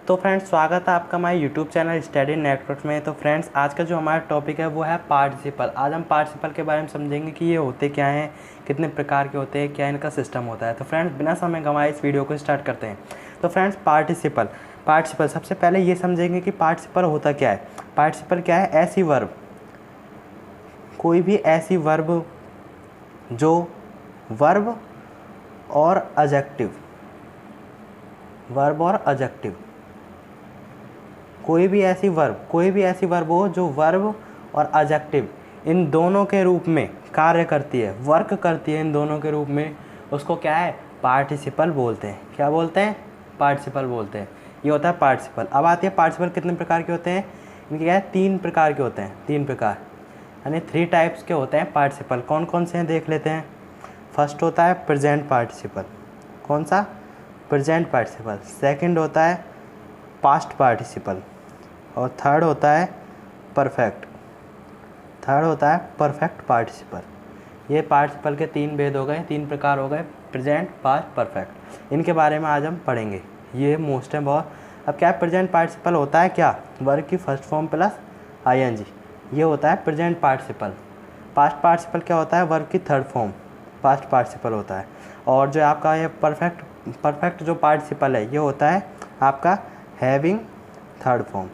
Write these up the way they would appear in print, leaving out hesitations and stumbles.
तो फ्रेंड्स, स्वागत है आपका हमारे यूट्यूब चैनल स्टडी नेटवर्क में। तो फ्रेंड्स, आज का जो हमारा टॉपिक है वो है पार्टिसिपल। आज हम पार्टिसिपल के बारे में समझेंगे कि ये होते क्या हैं, कितने प्रकार के होते हैं, क्या इनका सिस्टम होता है। तो फ्रेंड्स, बिना समय गंवाए इस वीडियो को स्टार्ट करते हैं। तो फ्रेंड्स, पार्टिसिपल सबसे पहले ये समझेंगे कि पार्टिसिपल होता क्या है। पार्टिसिपल क्या है? ऐसी वर्ब, कोई भी ऐसी वर्ब जो वर्ब और एडजेक्टिव, कोई भी ऐसी वर्ब हो जो वर्ब और एडजेक्टिव इन दोनों के रूप में कार्य करती है, वर्क करती है इन दोनों के रूप में, उसको क्या है? पार्टिसिपल बोलते हैं। क्या बोलते हैं? पार्टिसिपल बोलते हैं। ये होता है पार्टिसिपल। अब आती है पार्टिसिपल कितने प्रकार के होते हैं। इनके क्या है? 3 प्रकार के होते हैं। 3 प्रकार यानी 3 टाइप्स के होते हैं पार्टिसिपल। कौन कौन से हैं देख लेते हैं। फर्स्ट होता है प्रेजेंट पार्टिसिपल। कौन सा? Present participle. सेकंड होता है पास्ट पार्टिसिपल और थर्ड होता है परफेक्ट पार्टिसिपल। ये पार्टिसिपल के 3 भेद हो गए, 3 प्रकार हो गए, प्रेजेंट, पास्ट, परफेक्ट। इनके बारे में आज हम पढ़ेंगे। ये मोस्ट है बहुत। अब क्या है? प्रेजेंट पार्टिसिपल होता है क्या? वर्ब की फर्स्ट फॉर्म प्लस आईएनजी, ये होता है प्रेजेंट पार्टिसिपल। पास्ट पार्टिसिपल क्या होता है? वर्ब की थर्ड फॉर्म पास्ट पार्टिसिपल होता है। और जो आपका ये परफेक्ट जो पार्टिसिपल है ये होता है आपका हैविंग थर्ड फॉर्म।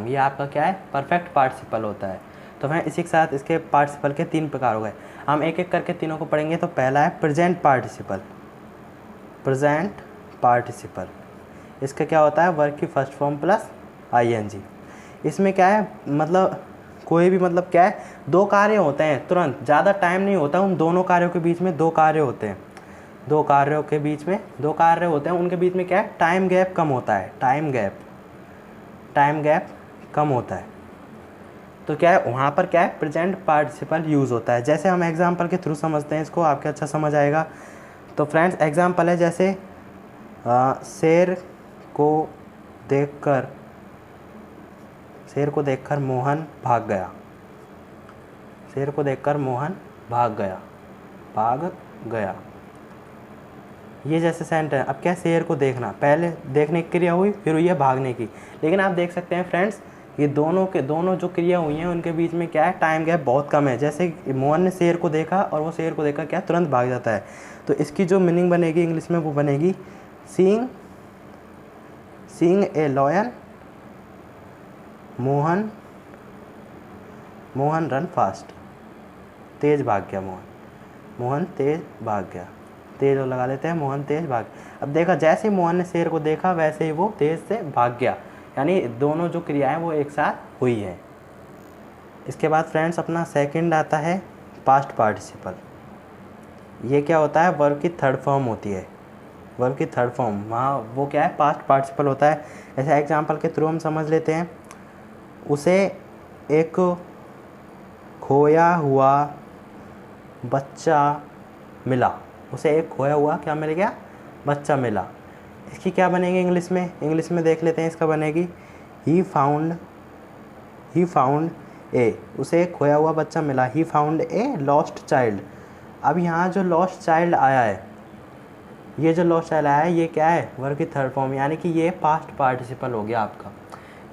ये आपका क्या है? परफेक्ट पार्टिसिपल होता है। तो मैं इसी के साथ इसके पार्टिसिपल के 3 प्रकार हो गए। हम एक एक करके तीनों को पढ़ेंगे। तो पहला है प्रेजेंट पार्टिसिपल। इसका क्या होता है? वर्ब की फर्स्ट फॉर्म प्लस आईएनजी। इसमें क्या है? मतलब कोई भी, मतलब क्या है? 2 कार्य होते हैं, तुरंत, ज़्यादा टाइम नहीं होता उन दोनों कार्यों के बीच में। 2 कार्य होते हैं, 2 कार्यों के बीच में 2 कार्य होते हैं, उनके बीच में क्या है? टाइम गैप कम होता है। टाइम गैप कम होता है। तो क्या है? वहाँ पर क्या है? प्रेजेंट पार्टिसिपल यूज़ होता है। जैसे हम एग्जांपल के थ्रू समझते हैं इसको, आपके अच्छा समझ आएगा। तो फ्रेंड्स, एग्जांपल है जैसे शेर को देखकर मोहन भाग गया। ये जैसे सेंटेंस है। अब क्या? शेर को देखना, पहले देखने की क्रिया हुई, फिर हुई है भागने की। लेकिन आप देख सकते हैं फ्रेंड्स, ये दोनों जो क्रिया हुई हैं उनके बीच में क्या है? टाइम गैप बहुत कम है। जैसे मोहन ने शेर को देखा और वो शेर को देखकर क्या तुरंत भाग जाता है। तो इसकी जो मीनिंग बनेगी इंग्लिश में वो बनेगी seeing a lion Mohan run fast. तेज भाग गया मोहन तेज भाग गया। तेज लगा लेते हैं, मोहन तेज भाग। अब देखा, जैसे ही मोहन ने शेर को देखा वैसे ही वो तेज से भाग गया। यानी दोनों जो क्रियाएं वो एक साथ हुई है। इसके बाद फ्रेंड्स अपना सेकंड आता है पास्ट पार्टिसिपल। ये क्या होता है? वर्ब की थर्ड फॉर्म होती है। वर्ब की थर्ड फॉर्म, वहाँ वो क्या है? पास्ट पार्टिसिपल होता है। ऐसे एग्जाम्पल के थ्रू हम समझ लेते हैं। उसे एक खोया हुआ बच्चा मिला। क्या मिल गया? बच्चा मिला। इसकी क्या बनेगी इंग्लिश में देख लेते हैं। इसका बनेगी ही फाउंड ए। उसे एक खोया हुआ बच्चा मिला। He found a lost child. अब यहाँ जो लॉस्ट चाइल्ड आया है, ये क्या है? वर्ब की थर्ड फॉर्म, यानी कि ये पास्ट पार्टिसिपल हो गया आपका।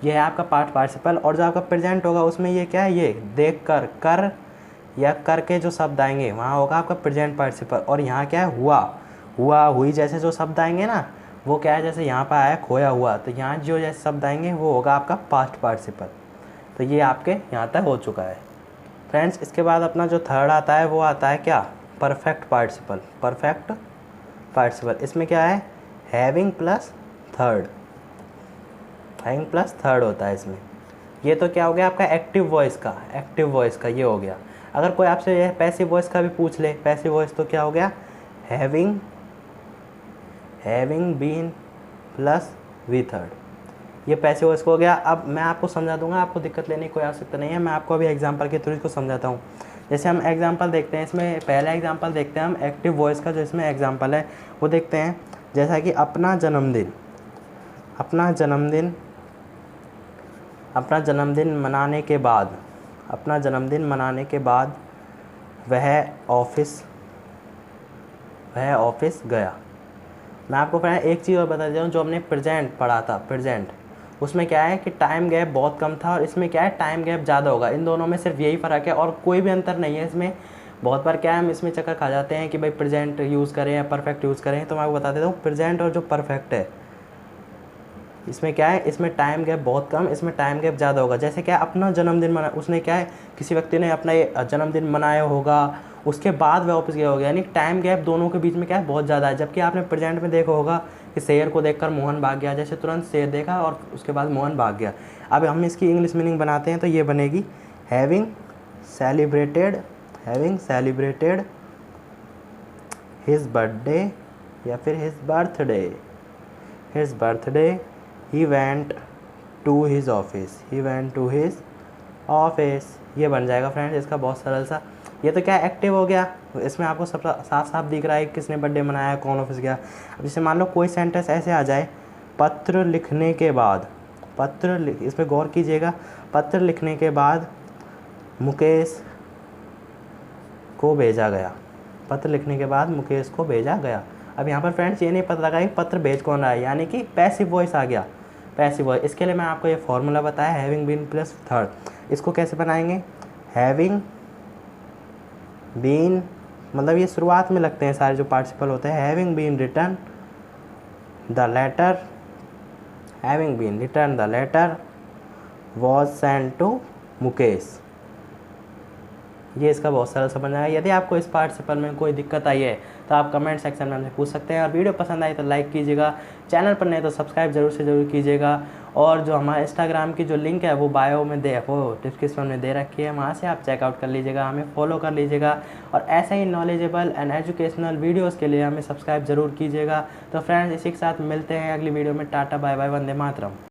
ये है आपका पास्ट पार्टिसिपल। और जो आपका प्रेजेंट होगा उसमें ये क्या है? ये देख कर या करके जो शब्द आएंगे वहाँ होगा आपका प्रेजेंट पार्टिसिपल। और यहाँ क्या है? हुआ हुई जैसे जो शब्द आएंगे ना, वो क्या है? जैसे यहाँ पर आया खोया हुआ, तो यहाँ जो जैसे शब्द आएंगे वो होगा आपका पास्ट पार्टिसिपल। तो ये आपके यहाँ तक हो चुका है फ्रेंड्स। इसके बाद अपना जो थर्ड आता है वो आता है क्या? Perfect participle. इसमें क्या है? हैविंग प्लस थर्ड होता है इसमें। ये तो क्या हो गया आपका? एक्टिव वॉइस का ये हो गया। अगर कोई आपसे ये पैसिव वॉइस का भी पूछ ले, पैसिव वॉइस तो क्या हो गया? Having been plus V third. ये पैसिव वॉइस को हो गया। अब मैं आपको समझा दूंगा, आपको दिक्कत लेने की कोई आवश्यकता नहीं है। मैं आपको अभी एग्जांपल के थ्रू इसको समझाता हूँ। जैसे हम एग्जांपल देखते हैं, इसमें पहला एग्जांपल देखते हैं हम एक्टिव वॉइस का। जो इसमें एग्जांपल है वो देखते हैं। जैसा कि अपना जन्मदिन मनाने के बाद वह ऑफिस गया। मैं आपको फ्रेंड एक चीज़ और बता देता हूँ, जो हमने प्रेजेंट पढ़ा था, प्रेजेंट, उसमें क्या है कि टाइम गैप बहुत कम था और इसमें क्या है टाइम गैप ज़्यादा होगा। इन दोनों में सिर्फ यही फ़र्क है और कोई भी अंतर नहीं है इसमें। बहुत बार क्या है हम इसमें चक्कर खा जाते हैं कि भाई प्रेजेंट यूज़ करें या परफेक्ट यूज़ करें। तो मैं आपको बता देता हूँ प्रेजेंट और जो परफेक्ट है इसमें क्या है, इसमें टाइम गैप बहुत कम, इसमें टाइम गैप ज़्यादा होगा। जैसे क्या अपना जन्मदिन मना, उसने क्या है किसी व्यक्ति ने अपना ये जन्मदिन मनाया होगा, उसके बाद वह वापस गया होगा, यानी टाइम गैप दोनों के बीच में क्या है बहुत ज़्यादा है। जबकि आपने प्रेजेंट में देखा होगा कि शेर को देखकर मोहन भाग गया, जैसे तुरंत शेर देखा और उसके बाद मोहन भाग गया। अब हम इसकी इंग्लिश मीनिंग बनाते हैं तो ये बनेगी हैविंग सेलिब्रेटेड हिज बर्थडे या फिर his birthday he went to his office. ये बन जाएगा फ्रेंड्स इसका बहुत सरल सा। ये तो क्या एक्टिव हो गया, इसमें आपको सब साफ साफ दिख रहा है किसने बर्थडे मनाया, कौन ऑफिस गया। अब जैसे मान लो कोई सेंटेंस ऐसे आ जाए, पत्र लिखने के बाद, इसमें गौर कीजिएगा, पत्र लिखने के बाद मुकेश को भेजा गया, पत्र लिखने के बाद मुकेश को भेजा गया। अब यहाँ पर फ्रेंड्स ये नहीं पता लगा कि पत्र भेज कौन रहा है, यानी कि पैसिव वॉइस आ गया, पैसिव वॉइस। इसके लिए मैं आपको ये फॉर्मूला बताया हैविंग बीन प्लस थर्ड। इसको कैसे बनाएंगे, हैविंग बीन, मतलब ये शुरुआत में लगते हैं सारे जो पार्टिसिपल होते हैं। Having been return the letter was send to Mukesh. ये इसका बहुत सरल समझ आया। यदि आपको इस पार्टिसिपल में कोई दिक्कत आई है तो आप कमेंट सेक्शन में हमसे पूछ सकते हैं। और वीडियो पसंद आई तो लाइक कीजिएगा, चैनल पर नहीं तो सब्सक्राइब जरूर से जरूर कीजिएगा। और जो हमारा इंस्टाग्राम की जो लिंक है वो बायो में वो डिस्क्रिप्शन में दे रखी है, वहाँ से आप चेकआउट कर लीजिएगा, हमें फॉलो कर लीजिएगा। और ऐसे ही नॉलेजेबल एंड एजुकेशनल वीडियोज़ के लिए हमें सब्सक्राइब जरूर कीजिएगा। तो फ्रेंड्स इसी के साथ मिलते हैं अगली वीडियो में। Tata bye bye, Vande Mataram.